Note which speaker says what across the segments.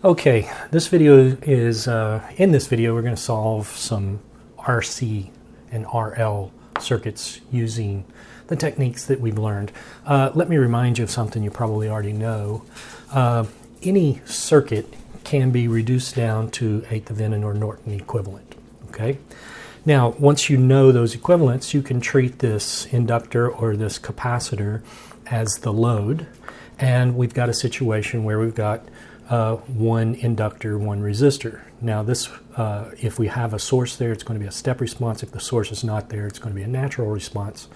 Speaker 1: Okay, this video is, in this video we're going to solve some RC and RL circuits using the techniques that we've learned. Let me remind you of something you probably already know. Any circuit can be reduced down to a Thevenin or Norton equivalent. Okay. Now, once you know those equivalents, you can treat this inductor or this capacitor as the load, and we've got a situation where we've got one inductor, one resistor. Now this, if we have a source there, it's going to be a step response. If the source is not there, it's going to be a natural response.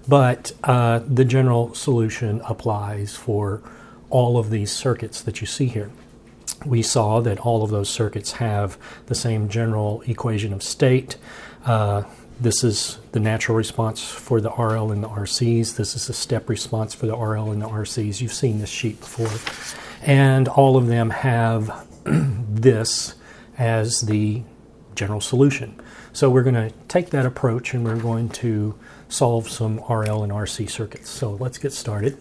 Speaker 1: But the general solution applies for all of these circuits that you see here. We saw that all of those circuits have the same general equation of state. This is the natural response for the RL and the RCs. This is the step response for the RL and the RCs. You've seen this sheet before. And all of them have this as the general solution. So we're going to take that approach and we're going to solve some RL and RC circuits. So let's get started.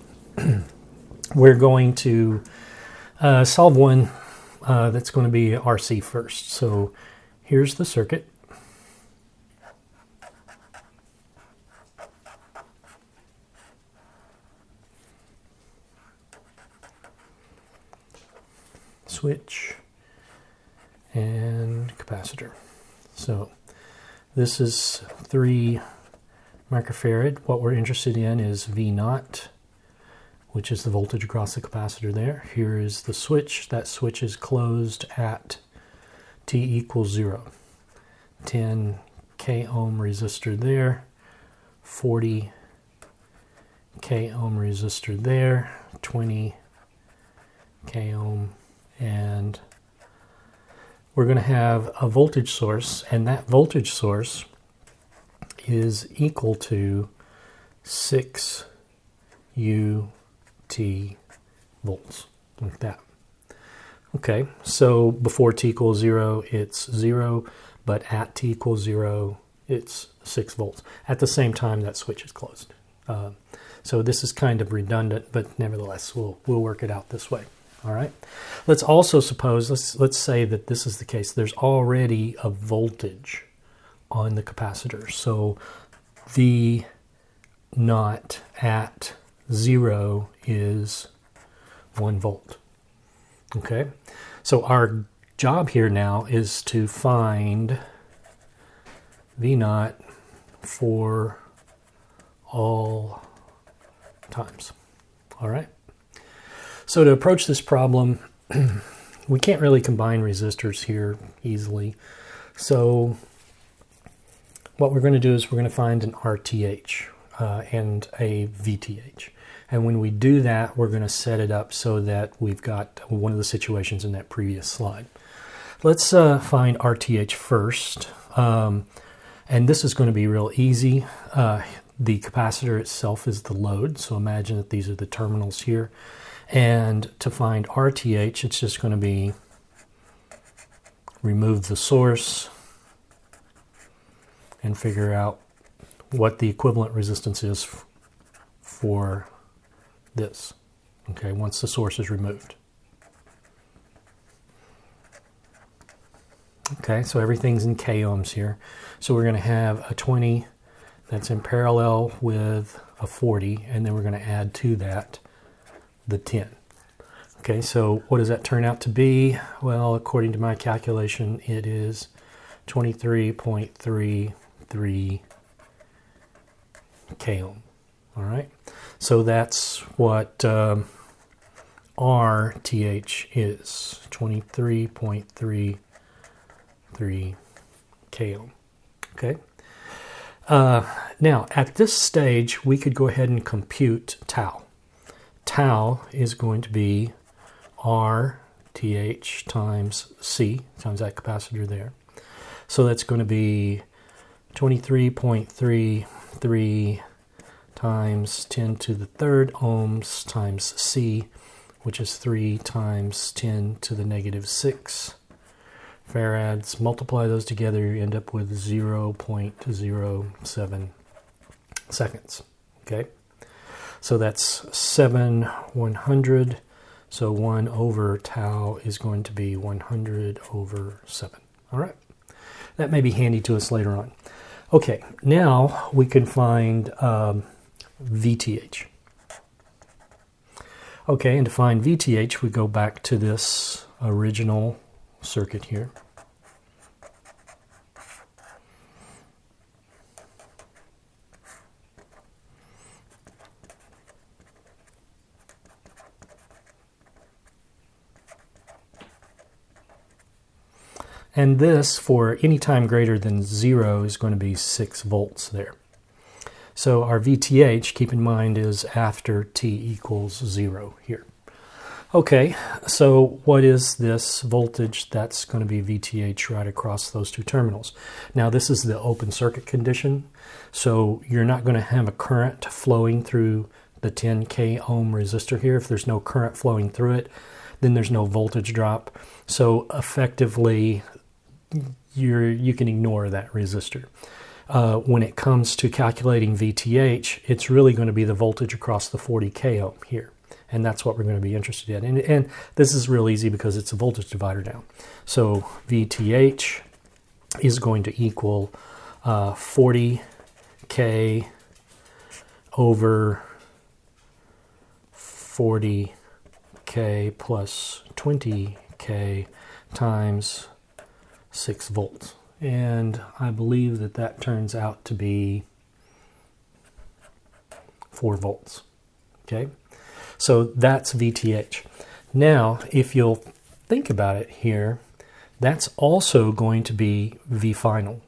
Speaker 1: We're going to solve one that's going to be RC first. So here's the circuit. Switch and capacitor. So this is 3 microfarad. What we're interested in is V naught, which is the voltage across the capacitor there. Here is the switch. That switch is closed at T equals 0. 10 k ohm resistor there, 40 k ohm resistor there, 20 k ohm, and we're going to have a voltage source, and that voltage source is equal to 6 UT volts, like that. Okay, so before T equals 0, it's 0, but at T equals 0, it's 6 volts. At the same time, that switch is closed. So this is kind of redundant, but nevertheless, we'll work it out this way. All right. Let's also suppose, let's say that this is the case. There's already a voltage on the capacitor. So V naught at 0 is 1 volt. Okay. So our job here now is to find V naught for all times. All right. So to approach this problem, we can't really combine resistors here easily. So what we're going to do is we're going to find an RTH and a VTH. And when we do that, we're going to set it up so that we've got one of the situations in that previous slide. Let's find RTH first. And this is going to be real easy. The capacitor itself is the load. So imagine that these are the terminals here. And to find RTH, it's just going to be remove the source and figure out what the equivalent resistance is for this. Okay, once the source is removed. Okay, so everything's in k ohms here. So we're going to have a 20 that's in parallel with a 40, and then we're going to add to that the 10. Okay, so what does that turn out to be? Well, according to my calculation, it is 23.33 k ohm. All right, so that's what RTH is, 23.33 k ohm. Okay. Now, at this stage, we could go ahead and compute tau. Tau is going to be RTH times C, times that capacitor there. So that's going to be 23.33 times 10 to the third ohms times C, which is 3 times 10 to the negative 6 farads. Multiply those together, you end up with 0.07 seconds. Okay. So that's 7/100. So 1 over tau is going to be 100 over 7. All right. That may be handy to us later on. Okay, now we can find VTH. Okay, and to find VTH, we go back to this original circuit here. And this, for any time greater than 0, is going to be 6 volts there. So our VTH, keep in mind, is after t equals 0 here. Okay, so what is this voltage that's going to be VTH right across those two terminals? Now this is the open circuit condition, so you're not going to have a current flowing through the 10K ohm resistor here. If there's no current flowing through it, then there's no voltage drop. So effectively, you can ignore that resistor. When it comes to calculating VTH, it's really going to be the voltage across the 40K ohm here. And that's what we're going to be interested in. And this is real easy because it's a voltage divider down. So VTH is going to equal 40K over 40K plus 20K times 6 volts. And I believe that that turns out to be 4 volts. Okay, so that's VTH. Now, if you'll think about it here, that's also going to be V final,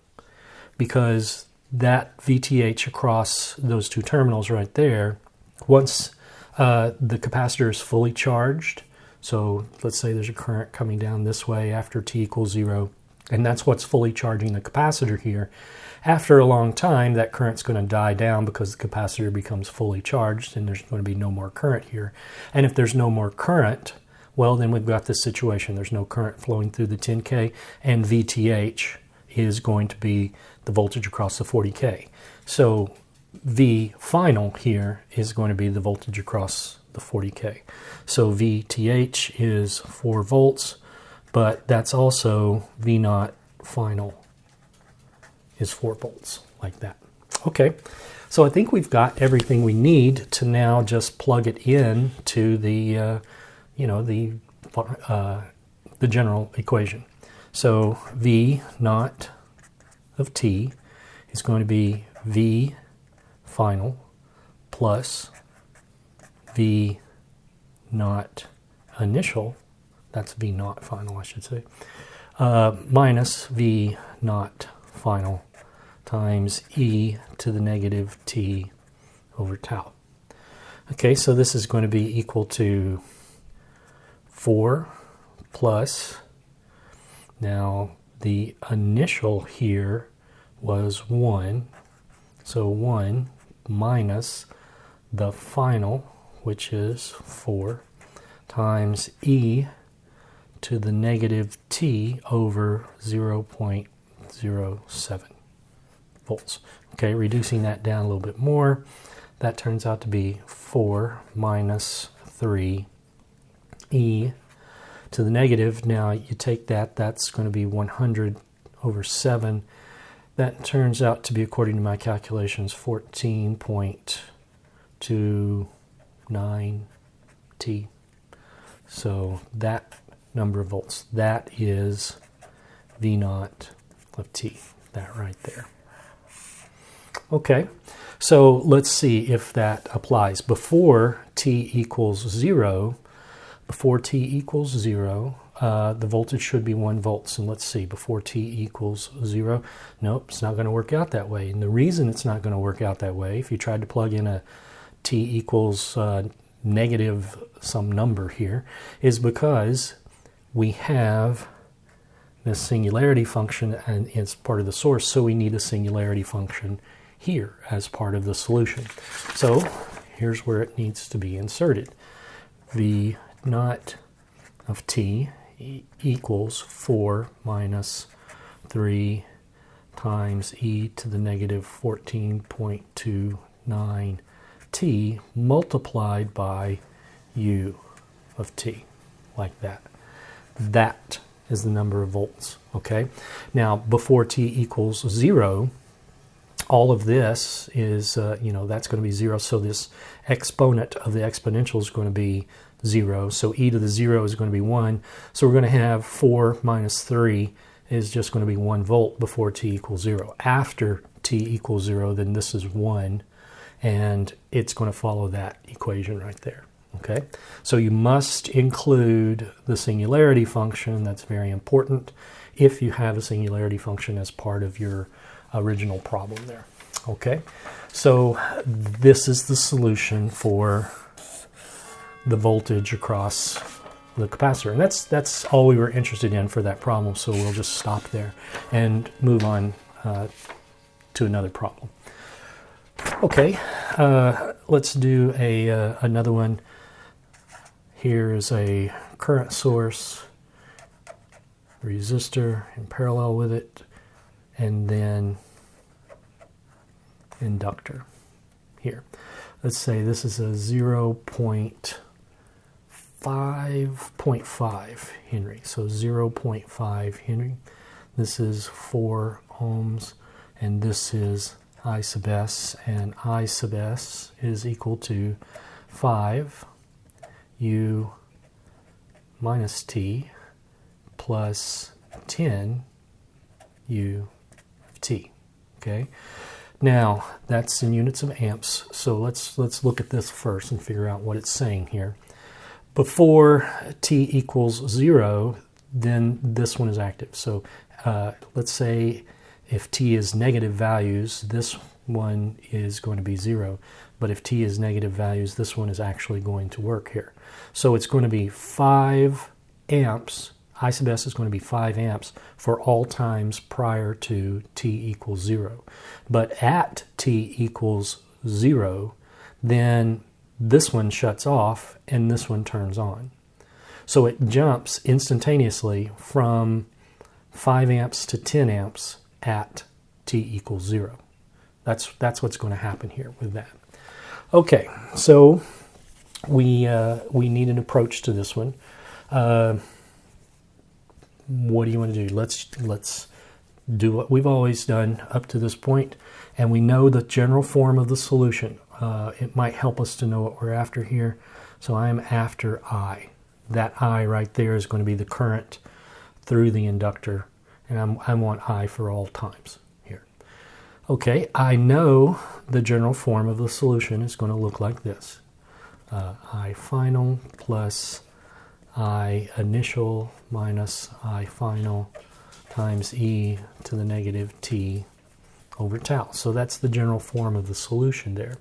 Speaker 1: because that VTH across those two terminals right there, once the capacitor is fully charged, so let's say there's a current coming down this way after t equals 0, and that's what's fully charging the capacitor here. After a long time, that current's going to die down because the capacitor becomes fully charged and there's going to be no more current here. And if there's no more current, well, then we've got this situation. There's no current flowing through the 10K, and VTH is going to be the voltage across the 40K. So V final here is going to be the voltage across the 40K. So VTH is 4 volts. But that's also V naught final is 4 volts, like that. Okay, so I think we've got everything we need to now just plug it in to the, the general equation. So V naught of t is going to be V final plus V naught initial. That's V naught final, I should say, minus V naught final times e to the negative t over tau. Okay, so this is going to be equal to 4 plus, now the initial here was 1, so 1 minus the final, which is 4, times e to the negative t over 0.07 volts. Okay, reducing that down a little bit more, that turns out to be 4 minus 3 e to the negative. Now you take that, that's going to be 100 over 7. That turns out to be, according to my calculations, 14.29 t. So that number of volts, that is V naught of t, that right there. Okay, so let's see if that applies. Before t equals 0, the voltage should be 1 volt. So let's see, before t equals 0, nope, it's not going to work out that way. And the reason it's not going to work out that way, if you tried to plug in a t equals negative some number here, is because we have this singularity function and it's part of the source, so we need a singularity function here as part of the solution. So here's where it needs to be inserted. V naught of t equals 4 minus 3 times e to the negative 14.29 t multiplied by u. of t, like that. That is the number of volts, okay? Now, before t equals 0, all of this is, that's going to be 0, so this exponent of the exponential is going to be 0, so e to the 0 is going to be 1, so we're going to have 4 minus 3 is just going to be 1 volt before t equals 0. After t equals 0, then this is 1, and it's going to follow that equation right there. Okay, so you must include the singularity function. That's very important if you have a singularity function as part of your original problem there. Okay, so this is the solution for the voltage across the capacitor, and that's all we were interested in for that problem, so we'll just stop there and move on to another problem. Okay, let's do another one. Here is a current source, resistor in parallel with it, and then inductor here. Let's say this is a 0.5 Henry, so 0.5 Henry. This is 4 ohms, and this is I sub s, and I sub s is equal to 5 U minus T plus 10 U of T. Okay, now that's in units of amps, so let's look at this first and figure out what it's saying here. Before T equals 0, then this one is active. So let's say if T is negative values, this one is going to be 0. But if T is negative values, this one is actually going to work here. So it's going to be 5 amps. I sub s is going to be 5 amps for all times prior to T equals 0. But at T equals 0, then this one shuts off and this one turns on. So it jumps instantaneously from 5 amps to 10 amps at T equals 0. That's what's going to happen here with that. Okay, so we need an approach to this one. What do you want to do? Let's do what we've always done up to this point, and we know the general form of the solution. It might help us to know what we're after here. So I'm after I. That I right there is going to be the current through the inductor, and I want I for all times here. Okay, I know the general form of the solution is going to look like this. I final plus I initial minus I final times e to the negative t over tau. So that's the general form of the solution there.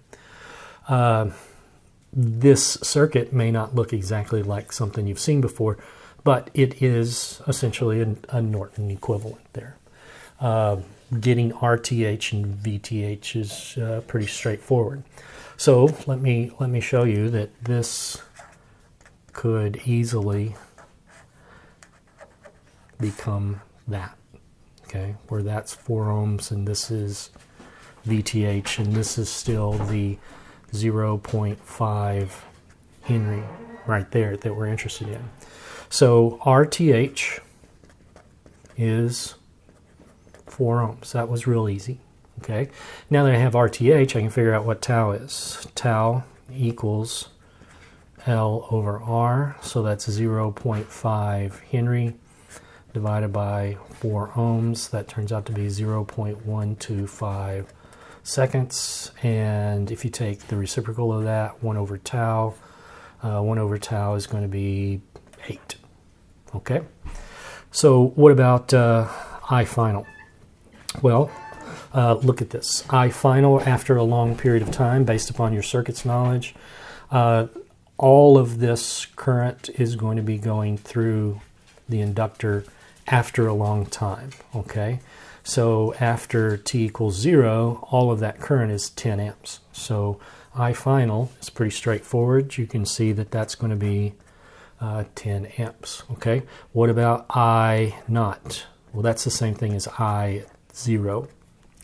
Speaker 1: This circuit may not look exactly like something you've seen before, but it is essentially a Norton equivalent there. Getting RTH and VTH is pretty straightforward. So let me show you that this could easily become that. Okay, where that's 4 ohms and this is VTH and this is still the 0.5 Henry right there that we're interested in. So RTH is 4 ohms. That was real easy. Okay. Now that I have RTH, I can figure out what tau is. Tau equals L over R, so that's 0.5 Henry divided by 4 ohms. That turns out to be 0.125 seconds. And if you take the reciprocal of that, 1 over tau is going to be 8. Okay. So what about I final? Well, look at this. I final after a long period of time based upon your circuits knowledge. All of this current is going to be going through the inductor after a long time, okay? So after t equals 0, all of that current is 10 amps. So I final is pretty straightforward. You can see that that's going to be 10 amps, okay? What about I naught? Well, that's the same thing as I 0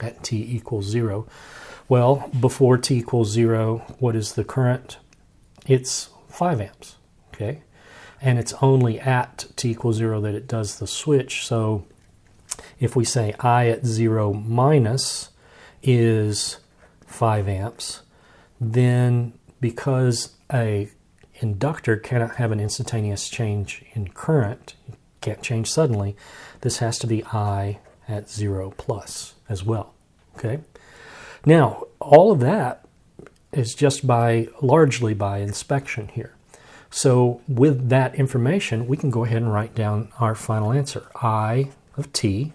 Speaker 1: at t equals 0. Well, before t equals 0, what is the current? It's 5 amps, okay? and it's only at t equals 0 that it does the switch. So if we say I at 0 minus is 5 amps, then because a inductor cannot have an instantaneous change in current, can't change suddenly, this has to be I at 0 plus as well. Okay. Now, all of that is just largely by inspection here. So with that information, we can go ahead and write down our final answer. I of t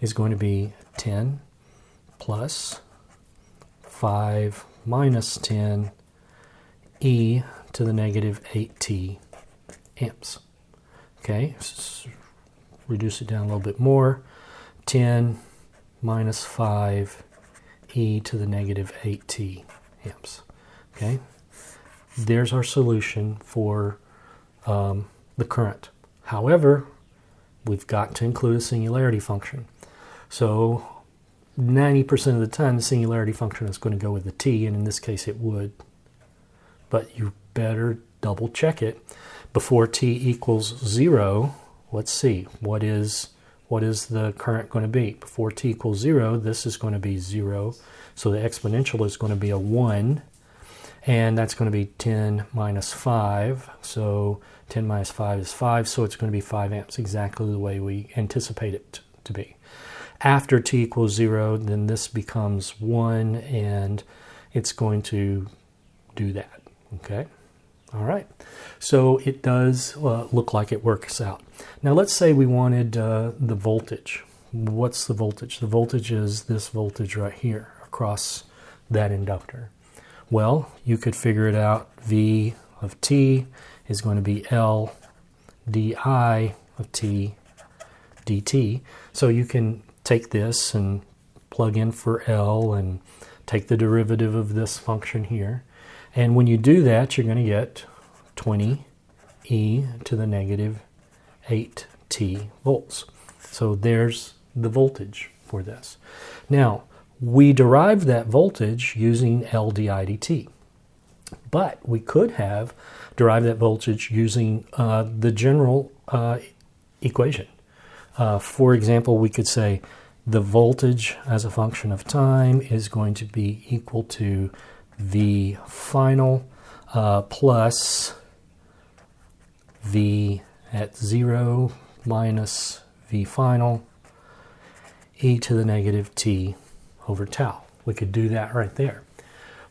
Speaker 1: is going to be 10 plus 5 minus 10 e to the negative 8t amps. Okay, reduce it down a little bit more. 10 minus 5 e to the negative 8t amps. Okay, there's our solution for the current. However, we've got to include a singularity function. So 90% of the time the singularity function is going to go with the t, and in this case it would. But you better double check it. Before t equals 0, let's see, what is the current going to be? Before t equals 0, this is going to be 0. So the exponential is going to be a 1. And that's going to be 10 minus 5. So 10 minus 5 is 5. So it's going to be 5 amps, exactly the way we anticipate it to be. After t equals 0, then this becomes 1, and it's going to do that. Okay? All right. So it does look like it works out. Now let's say we wanted the voltage. What's the voltage? The voltage is this voltage right here across that inductor. Well, you could figure it out. V of t is going to be L di of t dt. So you can take this and plug in for L and take the derivative of this function here. And when you do that, you're going to get 20 e to the negative 8t volts. So there's the voltage for this. Now, we derived that voltage using L di dt. But we could have derived that voltage using the general equation. For example, we could say the voltage as a function of time is going to be equal to V final plus V at 0 minus V final e to the negative t over tau. We could do that right there.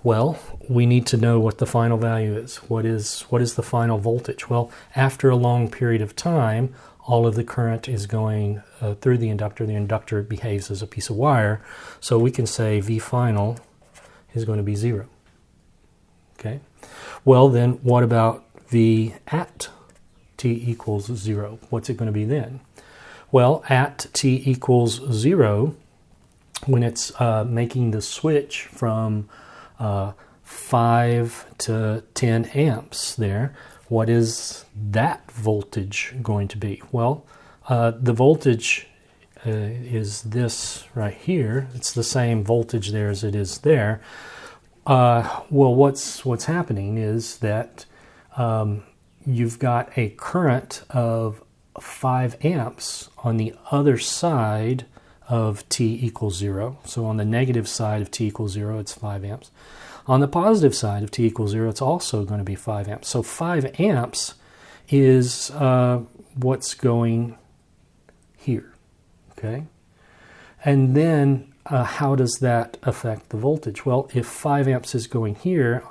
Speaker 1: Well, we need to know what the final value is. What is the final voltage? Well, after a long period of time, all of the current is going through the inductor. The inductor behaves as a piece of wire. So we can say V final is going to be 0. Okay. Well, then what about V at t equals 0? What's it going to be then? Well, at t equals 0, when it's making the switch from 5 to 10 amps there, what is that voltage going to be? Well, the voltage is this right here. It's the same voltage there as it is there. Well, what's happening is that you've got a current of 5 amps on the other side of t equals 0. So on the negative side of t equals 0, it's 5 amps. On the positive side of t equals 0, it's also going to be 5 amps. So 5 amps is what's going here. Okay? And then how does that affect the voltage? Well, if 5 amps is going here,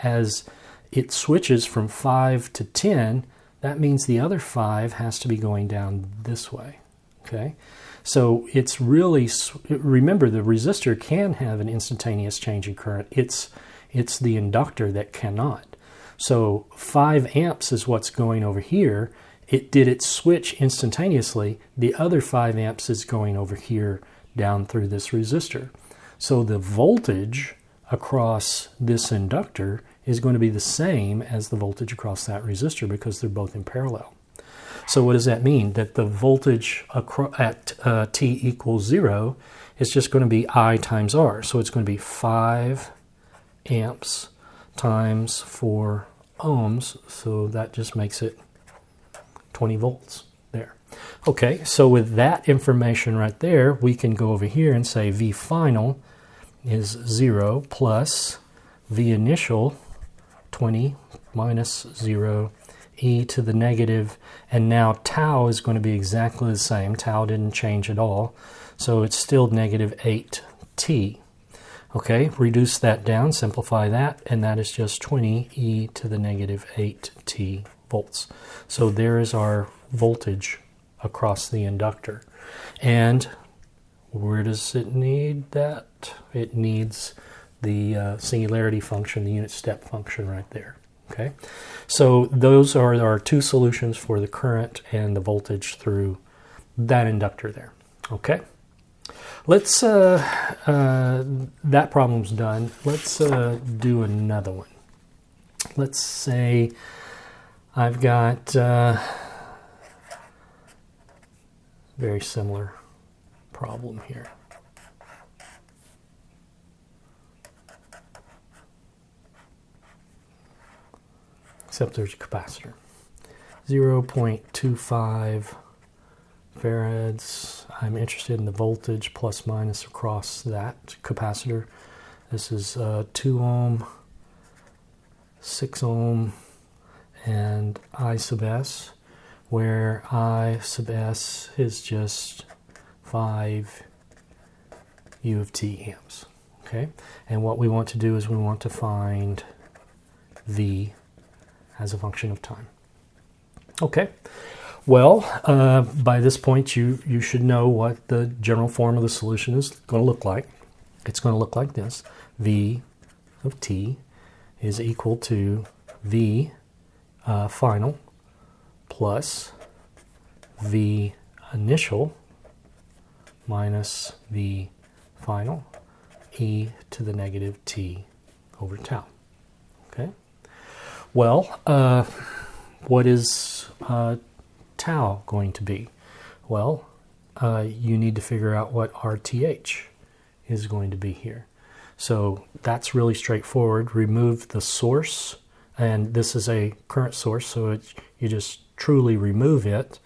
Speaker 1: as it switches from 5 to 10, that means the other 5 has to be going down this way. Okay? So it's really, remember, the resistor can have an instantaneous change in current. It's the inductor that cannot. So 5 amps is what's going over here. Did it switch instantaneously? The other 5 amps is going over here down through this resistor. So the voltage across this inductor is going to be the same as the voltage across that resistor because they're both in parallel. So what does that mean? That the voltage at t equals 0 is just going to be I times R. So it's going to be 5 amps times 4 ohms. So that just makes it 20 volts there. Okay, so with that information right there, we can go over here and say V final is 0 plus V initial, 20 minus 0, e to the negative, and now tau is going to be exactly the same. Tau didn't change at all, so it's still negative 8t. Okay, reduce that down, simplify that, and that is just 20 e to the negative 8t volts. So there is our voltage across the inductor. And where does it need that? It needs the singularity function, the unit step function right there. Okay, so those are our two solutions for the current and the voltage through that inductor there. Okay, let's that problem's done. Let's do another one. Let's say I've got very similar problem here. Except there's a capacitor. 0.25 farads. I'm interested in the voltage plus minus across that capacitor. This is 2 ohm, 6 ohm, and I sub s, where I sub s is just 5 U of t amps. Okay, and what we want to do is we want to find V as a function of time. Okay, well, by this point you should know what the general form of the solution is going to look like. It's going to look like this. V of t is equal to V final plus V initial minus V final e to the negative t over tau. Okay. Well, what is tau going to be? Well, you need to figure out what RTH is going to be here. So that's really straightforward. Remove the source, and this is a current source, so you just truly remove it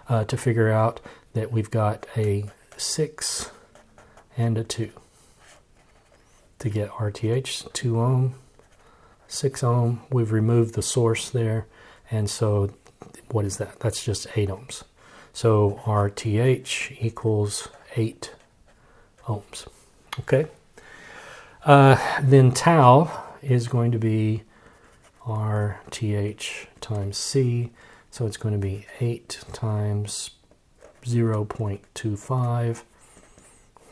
Speaker 1: to figure out that we've got a 6 and a 2. To get RTH, 2 ohm, 6 ohm, we've removed the source there, and so what is that? That's just 8 ohms. So RTH equals 8 ohms. Okay. Then tau is going to be RTH times C, so it's going to be 8 times 0.25,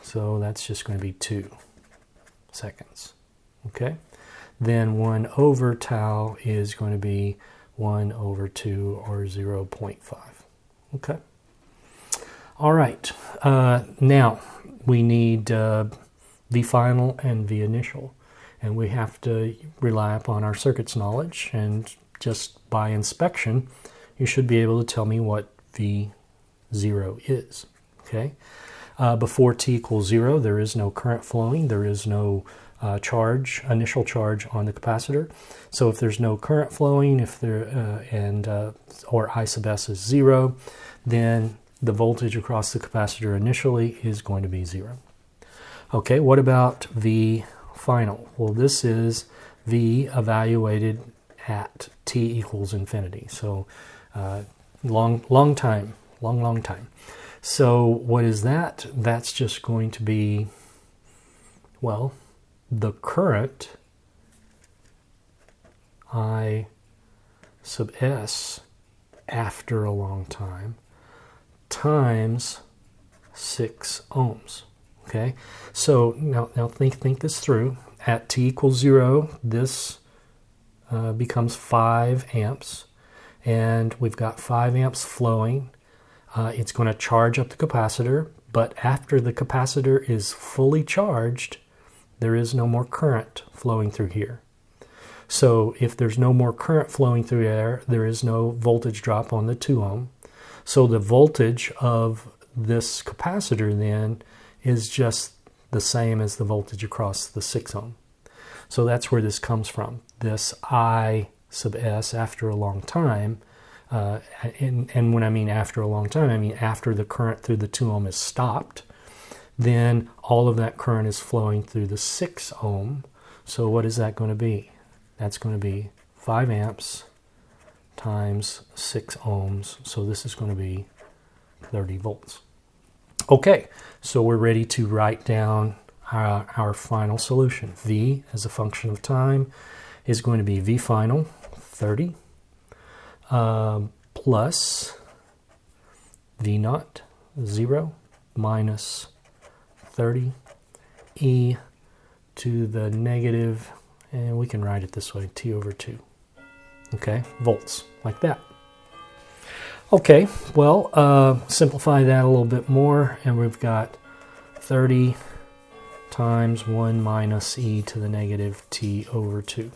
Speaker 1: so that's just going to be 2 seconds. Okay. Then 1 over tau is going to be 1 over 2, or 0.5. Okay. All right. Now we need V final and V initial, and we have to rely upon our circuits knowledge, and just by inspection you should be able to tell me what V0 is. Okay. Before t equals 0, there is no current flowing, there is no initial charge on the capacitor. So if there's no current flowing, or I sub s is 0, then the voltage across the capacitor initially is going to be 0. Okay, what about V final? Well, this is V evaluated at t equals infinity. So long time. So what is that? That's just going to be, well, the current I sub s after a long time times 6 ohms. Okay, so now think this through. At t equals 0, this becomes 5 amps, and we've got 5 amps flowing. It's going to charge up the capacitor, but after the capacitor is fully charged, there is no more current flowing through here. So if there's no more current flowing through there, there is no voltage drop on the 2 ohm. So the voltage of this capacitor then is just the same as the voltage across the 6 ohm. So that's where this comes from. This I sub s after a long time And when I mean after a long time, I mean after the current through the 2 ohm is stopped, then all of that current is flowing through the 6 ohm. So what is that going to be? That's going to be 5 amps times 6 ohms. So this is going to be 30 volts. Okay, so we're ready to write down our final solution. V as a function of time is going to be V final, 30, plus V naught, 0, minus 30, e to the negative, and we can write it this way, T over 2. Okay, volts, like that. Okay, well, simplify that a little bit more, and we've got 30 times 1 minus e to the negative t over 2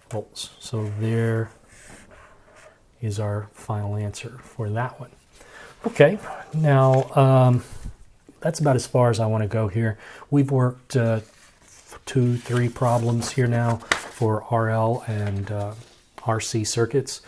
Speaker 1: volts. So there is our final answer for that one. Okay, now that's about as far as I want to go here. We've worked 2-3 problems here now for RL and RC circuits.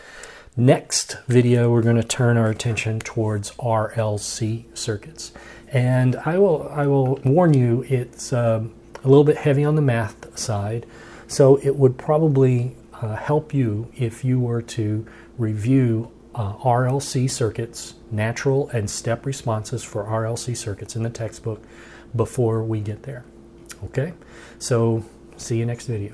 Speaker 1: Next video, we're going to turn our attention towards RLC circuits. And I will warn you, it's a little bit heavy on the math side, so it would probably help you if you were to review RLC circuits, natural and step responses for RLC circuits in the textbook before we get there. Okay, so see you next video.